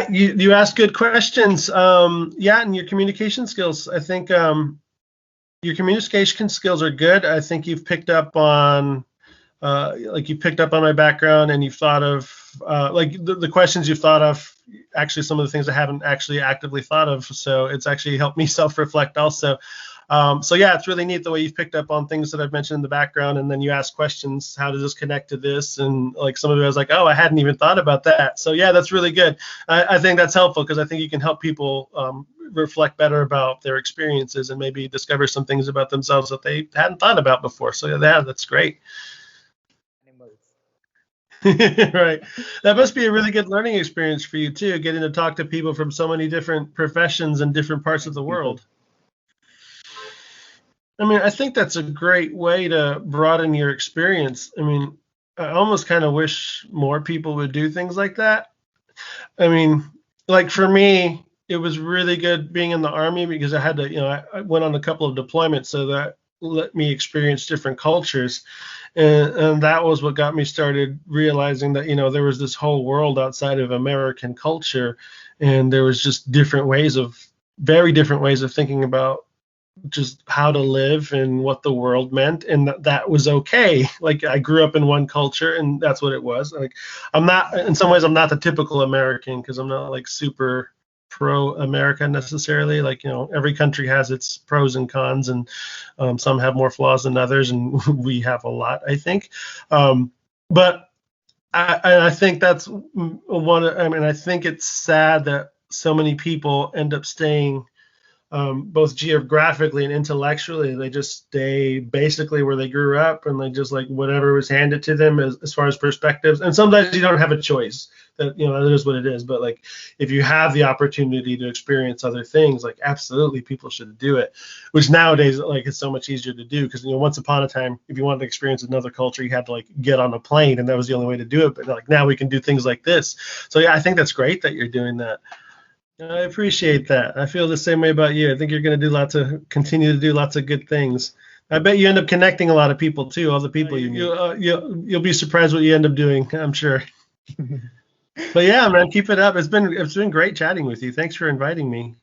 You ask good questions. Yeah, and your communication skills. I think your communication skills are good. I think you've picked up on like you picked up on my background, and you've thought of like the questions you've thought of. Actually, some of the things I haven't actually actively thought of. So it's actually helped me self-reflect also. So yeah, it's really neat the way you've picked up on things that I've mentioned in the background, and then you ask questions. How does this connect to this? And like some of it, I was like, oh, I hadn't even thought about that. So yeah, that's really good. I think that's helpful because I think you can help people reflect better about their experiences and maybe discover some things about themselves that they hadn't thought about before. So yeah, that's great. Animals. Right. That must be a really good learning experience for you too, getting to talk to people from so many different professions and different parts of Nice the people. world. I mean, I think that's a great way to broaden your experience. I mean, I almost kind of wish more people would do things like that. I mean, like for me, it was really good being in the army because I had to, I went on a couple of deployments, so that let me experience different cultures. And that was what got me started realizing that, there was this whole world outside of American culture. And there was just very different ways of thinking about just how to live and what the world meant, and that was okay. Like I grew up in one culture and that's what it was. Like I'm not, in some ways I'm not the typical American because I'm not like super pro America necessarily. Like, every country has its pros and cons, and some have more flaws than others, and we have a lot, I think. But I think that's one. I mean, I think it's sad that so many people end up staying, both geographically and intellectually. They just stay basically where they grew up, and they just like whatever was handed to them as far as perspectives. And sometimes you don't have a choice. That is what it is. But like, if you have the opportunity to experience other things, like absolutely, people should do it. Which nowadays, like, it's so much easier to do because once upon a time, if you wanted to experience another culture, you had to like get on a plane, and that was the only way to do it. But like now, we can do things like this. So yeah, I think that's great that you're doing that. I appreciate that. I feel the same way about you. I think you're going to continue to do lots of good things. I bet you end up connecting a lot of people too. All the people you meet. You'll be surprised what you end up doing, I'm sure. But yeah, man, keep it up. It's been great chatting with you. Thanks for inviting me.